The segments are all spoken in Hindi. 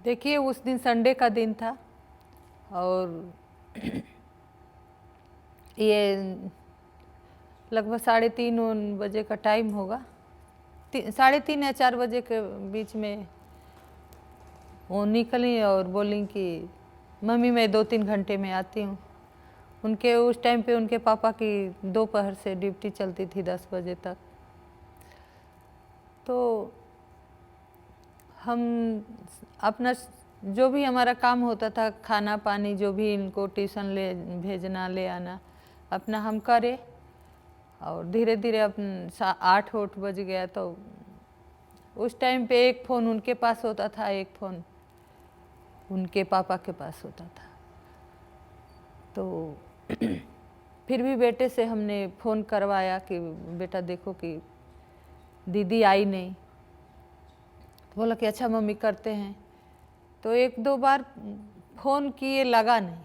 देखिए, उस दिन संडे का दिन था और ये लगभग 3:30 बजे का टाइम होगा। 3:30 या 4 बजे के बीच में वो निकली और बोली कि मम्मी मैं 2-3 घंटे में आती हूँ। उनके उस टाइम पे उनके पापा की दोपहर से ड्यूटी चलती थी 10 बजे तक। तो हम अपना जो भी हमारा काम होता था, खाना पानी जो भी, इनको ट्यूशन ले भेजना ले आना, अपना हम करे। और धीरे धीरे 8-8 बज गया। तो उस टाइम पे एक फ़ोन उनके पास होता था, एक फ़ोन उनके पापा के पास होता था। तो फिर भी बेटे से हमने फ़ोन करवाया कि बेटा देखो कि दीदी आई नहीं। तो बोला कि अच्छा मम्मी करते हैं। तो 1-2 बार फ़ोन किए, लगा नहीं।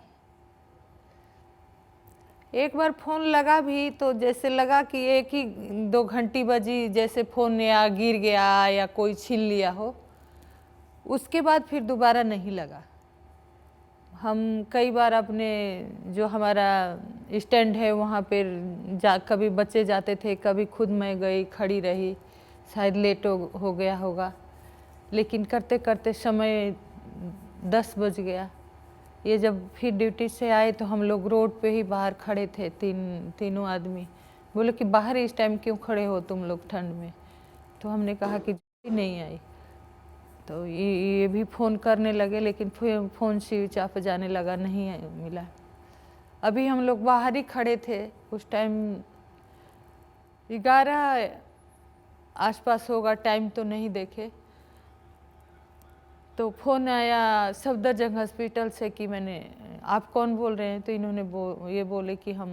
एक बार फ़ोन लगा भी तो जैसे लगा कि 1 ही 2 घंटी बजी, जैसे फ़ोन या गिर गया या कोई छीन लिया हो। उसके बाद फिर दोबारा नहीं लगा। हम कई बार अपने जो हमारा स्टैंड है वहाँ पर कभी बच्चे जाते थे, कभी खुद मैं गई, खड़ी रही, शायद लेट हो गया होगा। लेकिन करते करते समय 10 बज गया। ये जब फिर ड्यूटी से आए तो हम लोग रोड पे ही बाहर खड़े थे, तीनों आदमी। बोले कि बाहर इस टाइम क्यों खड़े हो तुम लोग ठंड में? तो हमने कहा कि नहीं आई। तो ये भी फ़ोन करने लगे, लेकिन फिर फ़ोन स्विच ऑफ जाने लगा, नहीं मिला। अभी हम लोग बाहर ही खड़े थे, उस टाइम 11 आसपास होगा, टाइम तो नहीं देखे। तो फ़ोन आया सफदरजंग हॉस्पिटल से कि मैंने, आप कौन बोल रहे हैं? तो इन्होंने ये बोले कि हम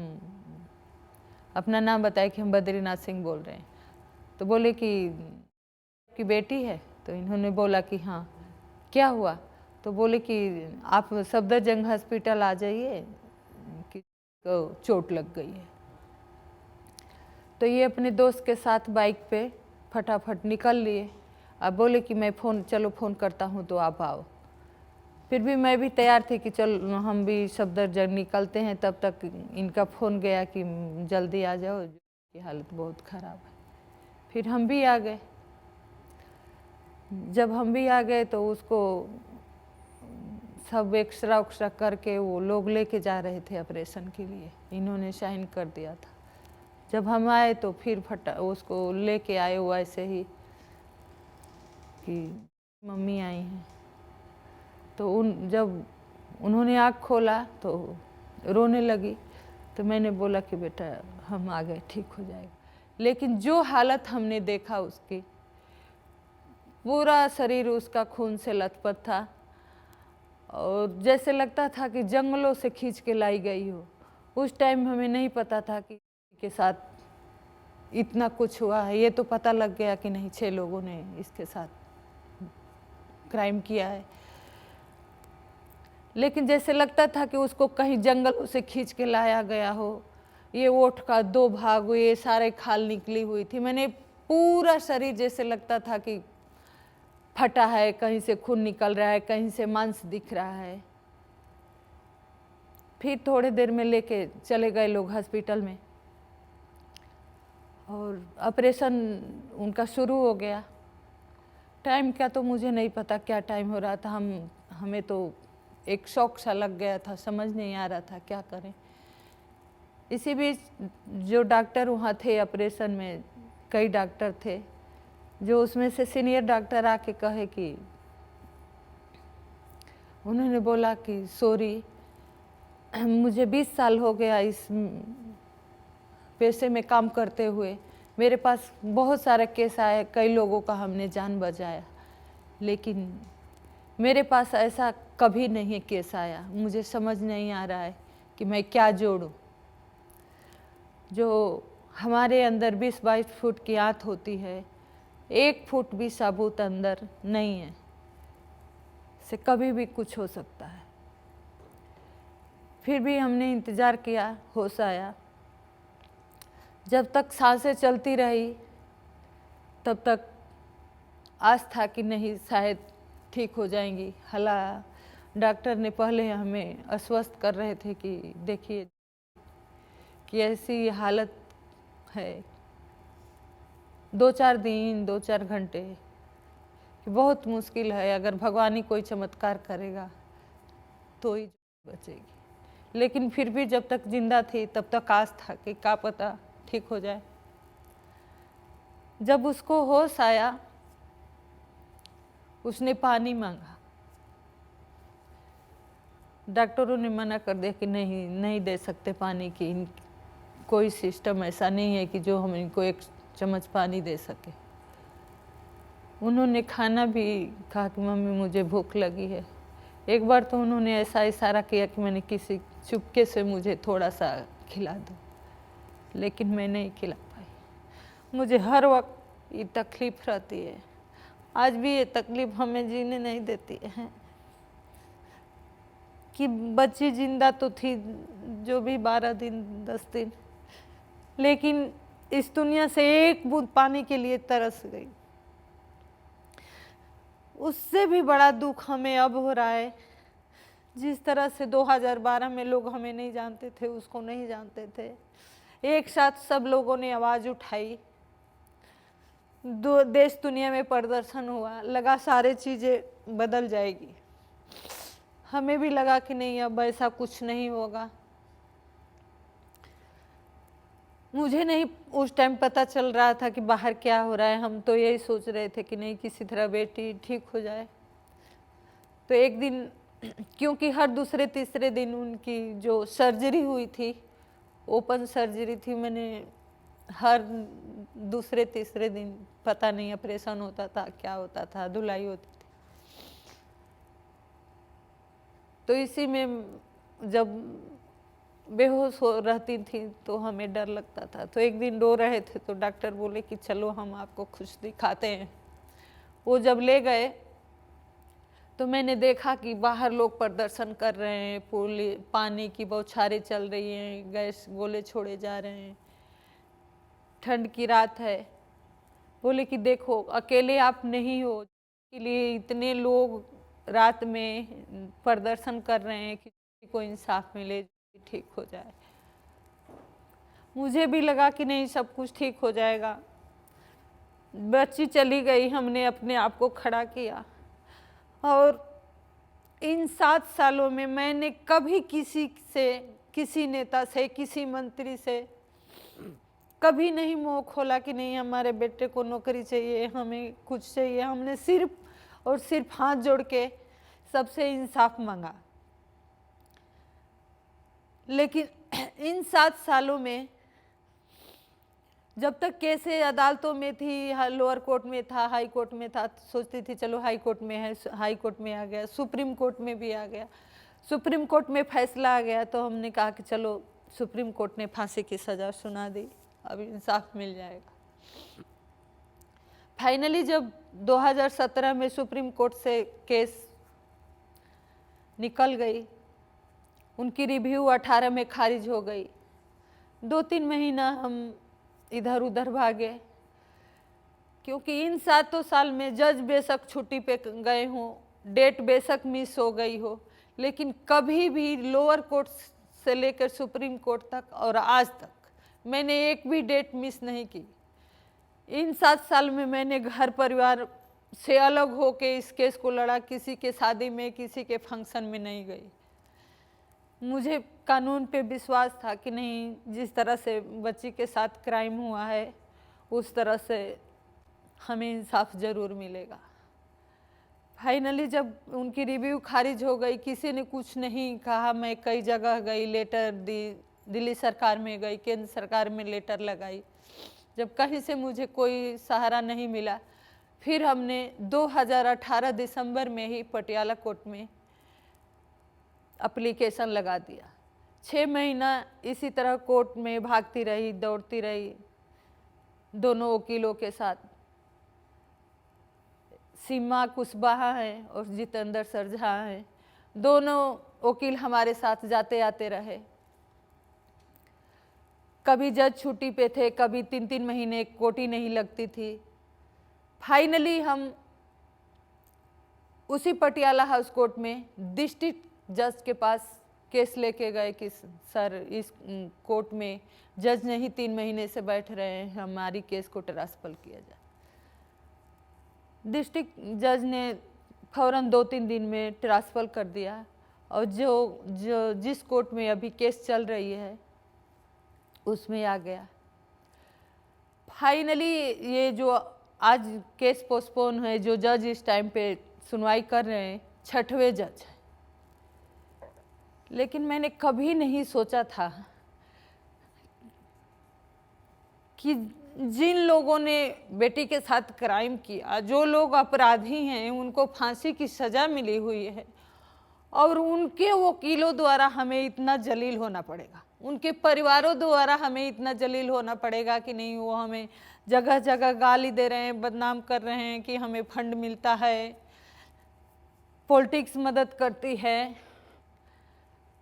अपना नाम बताया कि हम बद्रीनाथ सिंह बोल रहे हैं। तो बोले कि बेटी है? तो इन्होंने बोला कि हाँ। क्या हुआ? तो बोले कि आप सफदरजंग हॉस्पिटल आ जाइए कि चोट लग गई है। तो ये अपने दोस्त के साथ बाइक पे फटाफट निकल लिए। अब बोले कि मैं चलो फ़ोन करता हूँ तो आप आओ। फिर भी मैं भी तैयार थी कि चलो हम भी सफदरजंग निकलते हैं। तब तक इनका फ़ोन गया कि जल्दी आ जाओ, की हालत बहुत ख़राब है। फिर हम भी आ गए। जब हम भी आ गए तो उसको सब एक्सरा उक्सरा करके वो लोग लेके जा रहे थे ऑपरेशन के लिए, इन्होंने साइन कर दिया था। जब हम आए तो फिर उसको लेके आए वो ऐसे ही कि मम्मी आई हैं। तो जब उन्होंने आँख खोला तो रोने लगी। तो मैंने बोला कि बेटा हम आ गए, ठीक हो जाएगा। लेकिन जो हालत हमने देखा उसकी, पूरा शरीर उसका खून से लथपथ था और जैसे लगता था कि जंगलों से खींच के लाई गई हो। उस टाइम हमें नहीं पता था कि के साथ इतना कुछ हुआ है। ये तो पता लग गया कि नहीं, 6 लोगों ने इसके साथ क्राइम किया है। लेकिन जैसे लगता था कि उसको कहीं जंगलों से खींच के लाया गया हो। ये ओठ का 2 भाग हुए, ये सारे खाल निकली हुई थी। मैंने पूरा शरीर जैसे लगता था कि फटा है, कहीं से खून निकल रहा है, कहीं से मांस दिख रहा है। फिर थोड़ी देर में लेके चले गए लोग हॉस्पिटल में और ऑपरेशन उनका शुरू हो गया। टाइम का तो मुझे नहीं पता क्या टाइम हो रहा था। हमें तो एक शौक सा लग गया था, समझ नहीं आ रहा था क्या करें। इसी बीच जो डॉक्टर वहाँ थे ऑपरेशन में, कई डॉक्टर थे, जो उसमें से सीनियर डॉक्टर आके कहे कि उन्होंने बोला कि सॉरी, मुझे 20 साल हो गया इस पेशे में काम करते हुए। मेरे पास बहुत सारे केस आए, कई लोगों का हमने जान बचाया, लेकिन मेरे पास ऐसा कभी नहीं केस आया। मुझे समझ नहीं आ रहा है कि मैं क्या जोड़ूं। जो हमारे अंदर 20-22 फुट की आंत होती है, 1 फुट भी साबुत अंदर नहीं है, से कभी भी कुछ हो सकता है। फिर भी हमने इंतज़ार किया, होश आया। जब तक सांसें चलती रही तब तक आस था कि नहीं, शायद ठीक हो जाएंगी। डॉक्टर ने पहले हमें आश्वस्त कर रहे थे कि देखिए कि ऐसी हालत है, 2-4 दिन 2-4 घंटे कि बहुत मुश्किल है, अगर भगवान ही कोई चमत्कार करेगा तो ही बचेगी। लेकिन फिर भी जब तक जिंदा थी तब तक आस था कि क्या पता ठीक हो जाए। जब उसको होश आया, उसने पानी मांगा। डॉक्टरों ने मना कर दिया कि नहीं दे सकते पानी की, कोई सिस्टम ऐसा नहीं है कि जो हम इनको 1 चम्मच पानी दे सके। उन्होंने खाना भी कहा कि मम्मी मुझे भूख लगी है। एक बार तो उन्होंने ऐसा इशारा किया कि मैंने किसी चुपके से मुझे थोड़ा सा खिला दो, लेकिन मैं नहीं खिला पाई। मुझे हर वक्त ये तकलीफ़ रहती है, आज भी ये तकलीफ़ हमें जीने नहीं देती है कि बच्ची जिंदा तो थी जो भी 12 दिन 10 दिन, लेकिन इस दुनिया से एक बूंद पानी के लिए तरस गई। उससे भी बड़ा दुख हमें अब हो रहा है। जिस तरह से 2012 में लोग हमें नहीं जानते थे, उसको नहीं जानते थे, एक साथ सब लोगों ने आवाज़ उठाई, देश दुनिया में प्रदर्शन हुआ, लगा सारे चीज़ें बदल जाएगी। हमें भी लगा कि नहीं अब ऐसा कुछ नहीं होगा। मुझे नहीं उस टाइम पता चल रहा था कि बाहर क्या हो रहा है, हम तो यही सोच रहे थे कि नहीं किसी तरह बेटी ठीक हो जाए। तो एक दिन, क्योंकि हर दूसरे तीसरे दिन उनकी जो सर्जरी हुई थी, ओपन सर्जरी थी, मैंने हर दूसरे तीसरे दिन पता नहीं ऑपरेशन होता था, क्या होता था, धुलाई होती थी। तो इसी में जब बेहोश हो रहती थी तो हमें डर लगता था। तो एक दिन रो रहे थे तो डॉक्टर बोले कि चलो हम आपको कुछ दिखाते हैं। वो जब ले गए तो मैंने देखा कि बाहर लोग प्रदर्शन कर रहे हैं, पानी की बौछारें चल रही हैं, गैस गोले छोड़े जा रहे हैं, ठंड की रात है। बोले कि देखो अकेले आप नहीं हो, इसके लिए इतने लोग रात में प्रदर्शन कर रहे हैं कि को इंसाफ मिले, ठीक हो जाए। मुझे भी लगा कि नहीं सब कुछ ठीक हो जाएगा। बच्ची चली गई, हमने अपने आप को खड़ा किया, और इन 7 सालों में मैंने कभी किसी से, किसी नेता से, किसी मंत्री से कभी नहीं मुंह खोला कि नहीं हमारे बेटे को नौकरी चाहिए, हमें कुछ चाहिए। हमने सिर्फ और सिर्फ हाथ जोड़ के सबसे इंसाफ मांगा। लेकिन इन 7 सालों में जब तक केसें अदालतों में थी, लोअर कोर्ट में था, हाई कोर्ट में था, सोचती थी चलो हाई कोर्ट में है, हाई कोर्ट में आ गया, सुप्रीम कोर्ट में भी आ गया, सुप्रीम कोर्ट में फैसला आ गया तो हमने कहा कि चलो सुप्रीम कोर्ट ने फांसी की सज़ा सुना दी, अब इंसाफ मिल जाएगा। फाइनली जब 2017 में सुप्रीम कोर्ट से केस निकल गई, उनकी रिव्यू 18 में खारिज हो गई। 2-3 महीना हम इधर उधर भागे, क्योंकि इन 7 साल में जज बेशक छुट्टी पे गए हों, डेट बेशक मिस हो गई हो, लेकिन कभी भी लोअर कोर्ट से लेकर सुप्रीम कोर्ट तक और आज तक मैंने एक भी डेट मिस नहीं की। इन 7 साल में मैंने घर परिवार से अलग होके इस केस को लड़ा, किसी के शादी में, किसी के फंक्शन में नहीं गई। मुझे कानून पे विश्वास था कि नहीं, जिस तरह से बच्ची के साथ क्राइम हुआ है उस तरह से हमें इंसाफ ज़रूर मिलेगा। फाइनली जब उनकी रिव्यू खारिज हो गई, किसी ने कुछ नहीं कहा, मैं कई जगह गई, लेटर दी, दिल्ली सरकार में गई, केंद्र सरकार में लेटर लगाई, जब कहीं से मुझे कोई सहारा नहीं मिला, फिर हमने 2018 दिसंबर में ही पटियाला कोर्ट में एप्लीकेशन लगा दिया। 6 महीना इसी तरह कोर्ट में भागती रही, दौड़ती रही दोनों वकीलों के साथ। सीमा कुशवाहा हैं और जितेंद्र सरझा हैं, दोनों वकील हमारे साथ जाते आते रहे। कभी जज छुट्टी पे थे, कभी 3-3 महीने कोर्ट ही नहीं लगती थी। फाइनली हम उसी पटियाला हाउस कोर्ट में डिस्ट्रिक्ट जज के पास केस लेके गए कि सर इस कोर्ट में जज नहीं 3 महीने से बैठ रहे हैं, हमारी केस को ट्रांसफर किया जाए। डिस्ट्रिक्ट जज ने फौरन 2-3 दिन में ट्रांसफर कर दिया और जिस कोर्ट में अभी केस चल रही है उसमें आ गया। फाइनली ये जो आज केस पोस्टपोन है, जो जज इस टाइम पे सुनवाई कर रहे हैं 6वें जज हैं। लेकिन मैंने कभी नहीं सोचा था कि जिन लोगों ने बेटी के साथ क्राइम किया, जो लोग अपराधी हैं, उनको फांसी की सज़ा मिली हुई है और उनके वकीलों द्वारा हमें इतना जलील होना पड़ेगा, उनके परिवारों द्वारा हमें इतना जलील होना पड़ेगा कि नहीं, वो हमें जगह जगह गाली दे रहे हैं, बदनाम कर रहे हैं कि हमें फंड मिलता है, पॉलिटिक्स मदद करती है।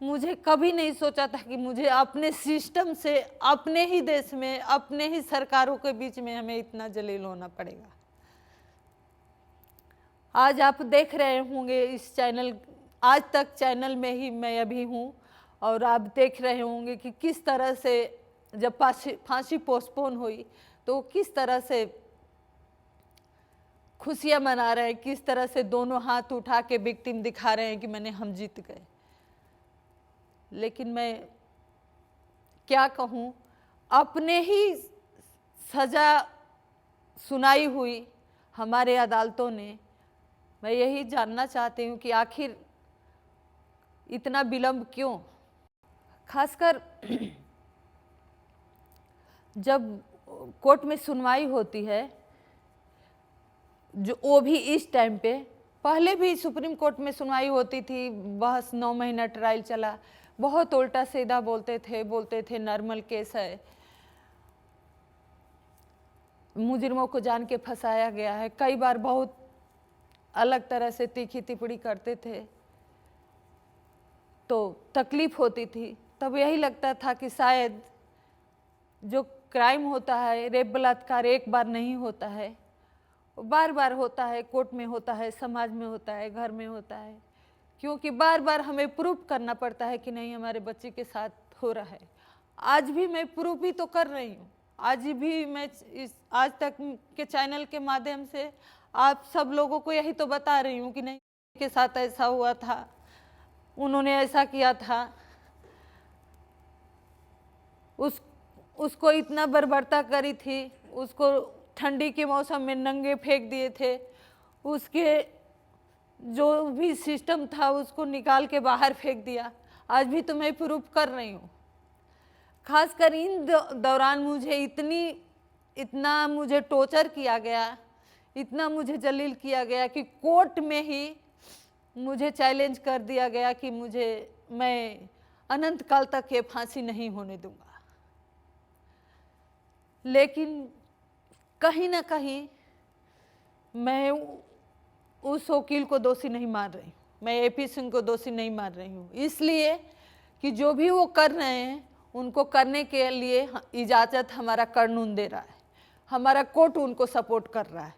मुझे कभी नहीं सोचा था कि मुझे अपने सिस्टम से, अपने ही देश में, अपने ही सरकारों के बीच में हमें इतना जलील होना पड़ेगा। आज आप देख रहे होंगे इस चैनल, आज तक चैनल में ही मैं अभी हूँ और आप देख रहे होंगे कि किस तरह से जब फांसी पोस्टपोन हुई तो किस तरह से खुशियाँ मना रहे हैं, किस तरह से दोनों हाथ उठा के विक्टिम दिखा रहे हैं कि हम जीत गए। लेकिन मैं क्या कहूँ, अपने ही सज़ा सुनाई हुई हमारे अदालतों ने, मैं यही जानना चाहती हूँ कि आखिर इतना विलंब क्यों। खासकर जब कोर्ट में सुनवाई होती है, जो वो भी इस टाइम पे, पहले भी सुप्रीम कोर्ट में सुनवाई होती थी, बहस 9 महीना ट्रायल चला, बहुत उल्टा सीधा बोलते थे नॉर्मल केस है, मुजरिमों को जान के फंसाया गया है, कई बार बहुत अलग तरह से तीखी टिप्पणी करते थे तो तकलीफ होती थी। तब यही लगता था कि शायद जो क्राइम होता है, रेप बलात्कार एक बार नहीं होता है, बार बार होता है, कोर्ट में होता है, समाज में होता है, घर में होता है, क्योंकि बार बार हमें प्रूफ करना पड़ता है कि नहीं हमारे बच्चे के साथ हो रहा है। आज भी मैं प्रूफ ही तो कर रही हूँ, आज भी मैं इस आज तक के चैनल के माध्यम से आप सब लोगों को यही तो बता रही हूँ कि नहीं के साथ ऐसा हुआ था, उन्होंने ऐसा किया था, उसको इतना बर्बरता करी थी, उसको ठंडी के मौसम में नंगे फेंक दिए थे, उसके जो भी सिस्टम था उसको निकाल के बाहर फेंक दिया। आज भी तो मैं प्रूफ कर रही हूँ। खासकर इन दौरान मुझे इतना मुझे टॉर्चर किया गया, इतना मुझे जलील किया गया कि कोर्ट में ही मुझे चैलेंज कर दिया गया कि मैं अनंत काल तक ये फांसी नहीं होने दूंगा। लेकिन कहीं ना कहीं मैं उस वकील को दोषी नहीं मान रही हूँ, मैं एपी सिंह को दोषी नहीं मान रही हूँ, इसलिए कि जो भी वो कर रहे हैं उनको करने के लिए इजाज़त हमारा कानून दे रहा है, हमारा कोर्ट उनको सपोर्ट कर रहा है।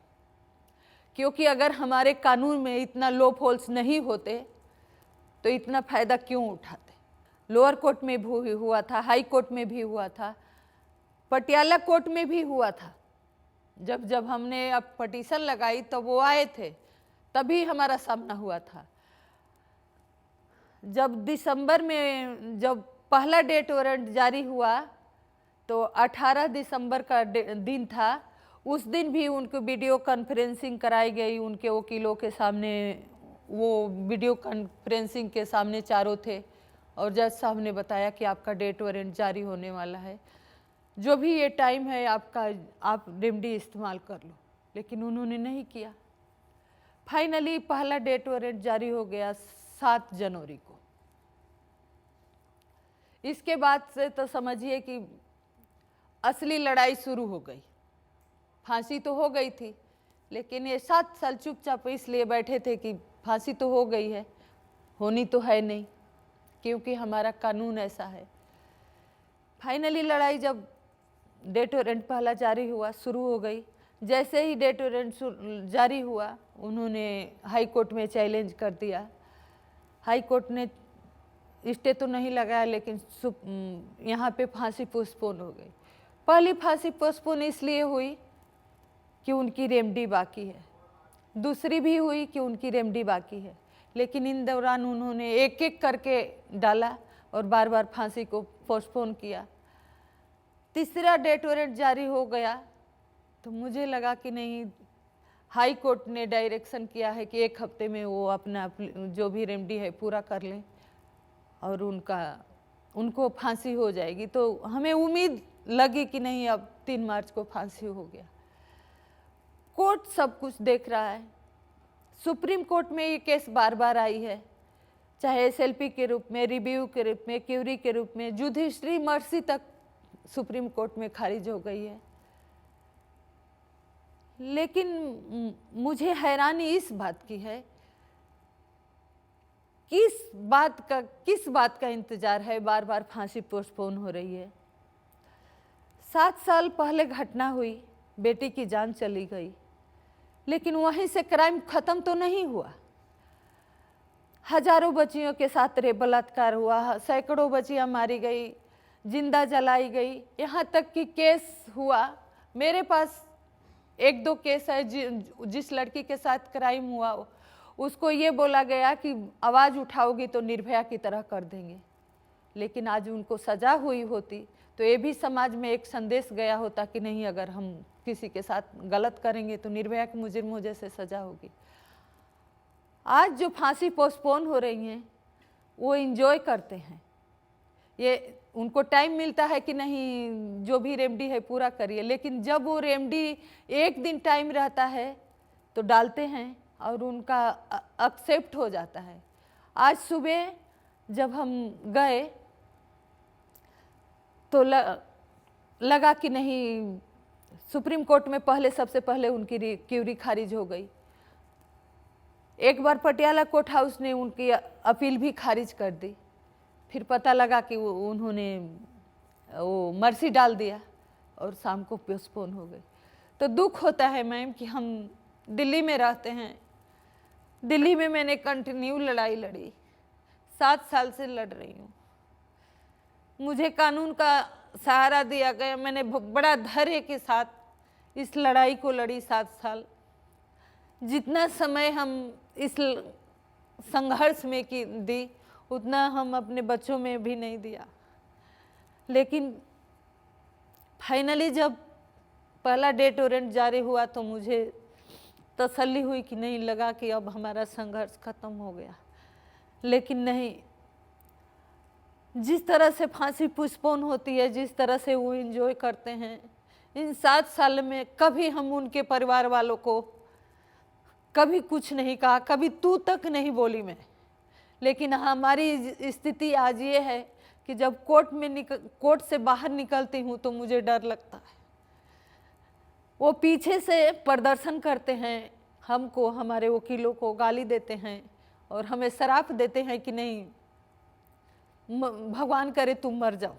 क्योंकि अगर हमारे कानून में इतना लॉ होल्स नहीं होते तो इतना फ़ायदा क्यों उठाते। लोअर कोर्ट में भी हुआ था, हाई कोर्ट में भी हुआ था, पटियाला कोर्ट में भी हुआ था। जब हमने अब पटिशन लगाई तो वो आए थे, तभी हमारा सामना हुआ था। जब दिसंबर में जब पहला डेट वारंट जारी हुआ तो 18 दिसंबर का दिन था, उस दिन भी उनको वीडियो कॉन्फ्रेंसिंग कराई गई उनके वकीलों के सामने। वो वीडियो कॉन्फ्रेंसिंग के सामने चारों थे और जज साहब ने बताया कि आपका डेट वारंट जारी होने वाला है, जो भी ये टाइम है आपका, आप रेमडी इस्तेमाल कर लो। लेकिन उन्होंने नहीं किया। फाइनली पहला डेट वारंट जारी हो गया 7 जनवरी को। इसके बाद से तो समझिए कि असली लड़ाई शुरू हो गई। फांसी तो हो गई थी, लेकिन ये 7 साल चुपचाप इसलिए बैठे थे कि फांसी तो हो गई है, होनी तो है नहीं, क्योंकि हमारा कानून ऐसा है। फाइनली लड़ाई जब डेट वारंट पहला जारी हुआ, शुरू हो गई। जैसे ही डेट वारंट जारी हुआ उन्होंने हाई कोर्ट में चैलेंज कर दिया। हाई कोर्ट ने स्टे तो नहीं लगाया, लेकिन यहाँ पे फांसी पोस्टपोन हो गई। पहली फांसी पोस्टपोन इसलिए हुई कि उनकी रेमडी बाकी है, दूसरी भी हुई कि उनकी रेमडी बाकी है, लेकिन इन दौरान उन्होंने एक एक करके डाला और बार बार फांसी को पोस्टपोन किया। तीसरा डेथ वारंट जारी हो गया तो मुझे लगा कि नहीं, हाई कोर्ट ने डायरेक्शन किया है कि 1 हफ्ते में वो अपना जो भी रेमडी है पूरा कर लें और उनको फांसी हो जाएगी। तो हमें उम्मीद लगी कि नहीं, अब 3 मार्च को फांसी हो गया। कोर्ट सब कुछ देख रहा है। सुप्रीम कोर्ट में ये केस बार बार आई है, चाहे एसएलपी के रूप में, रिव्यू के रूप में, क्यूरी के रूप में, जुडिशरी मर्सी तक सुप्रीम कोर्ट में खारिज हो गई है। लेकिन मुझे हैरानी इस बात की है, किस बात का इंतजार है, बार बार फांसी पोस्टपोन हो रही है। 7 साल पहले घटना हुई, बेटी की जान चली गई, लेकिन वहीं से क्राइम खत्म तो नहीं हुआ। हजारों बच्चियों के साथ रेप बलात्कार हुआ, सैकड़ों बच्चियां मारी गई, जिंदा जलाई गई, यहाँ तक कि केस हुआ। मेरे पास 1-2 केस है जिस लड़की के साथ क्राइम हुआ उसको ये बोला गया कि आवाज़ उठाओगी तो निर्भया की तरह कर देंगे, लेकिन आज उनको सज़ा हुई होती तो ये भी समाज में एक संदेश गया होता कि नहीं, अगर हम किसी के साथ गलत करेंगे तो निर्भया के मुजरिमों जैसे सज़ा होगी। आज जो फांसी पोस्टपोन हो रही हैं वो इंजॉय करते हैं, ये उनको टाइम मिलता है कि नहीं जो भी रेमडी है पूरा करिए, लेकिन जब वो रेमडी 1 दिन टाइम रहता है तो डालते हैं और उनका एक्सेप्ट हो जाता है। आज सुबह जब हम गए तो लगा कि नहीं, सुप्रीम कोर्ट में सबसे पहले उनकी क्यूरी खारिज हो गई। एक बार पटियाला कोर्ट हाउस ने उनकी अपील भी खारिज कर दी, फिर पता लगा कि उन्होंने वो मर्सी डाल दिया और शाम को पोस्टपोन हो गई। तो दुख होता है मैम कि हम दिल्ली में रहते हैं। दिल्ली में मैंने कंटिन्यू लड़ाई लड़ी, 7 साल से लड़ रही हूँ। मुझे कानून का सहारा दिया गया, मैंने बड़ा धैर्य के साथ इस लड़ाई को लड़ी 7 साल। जितना समय हम इस संघर्ष में दी उतना हम अपने बच्चों में भी नहीं दिया, लेकिन फाइनली जब पहला डेथ वारंट जारी हुआ तो मुझे तसल्ली हुई कि नहीं, लगा कि अब हमारा संघर्ष खत्म हो गया। लेकिन नहीं, जिस तरह से फांसी पोस्टपोन होती है, जिस तरह से वो एंजॉय करते हैं, इन 7 साल में कभी हम उनके परिवार वालों को कभी कुछ नहीं कहा, कभी तू तक नहीं बोली मैं। लेकिन हमारी स्थिति आज ये है कि जब कोर्ट से बाहर निकलती हूँ तो मुझे डर लगता है। वो पीछे से प्रदर्शन करते हैं, हमको, हमारे वकीलों को गाली देते हैं और हमें श्राप देते हैं कि नहीं, भगवान करे तुम मर जाओ।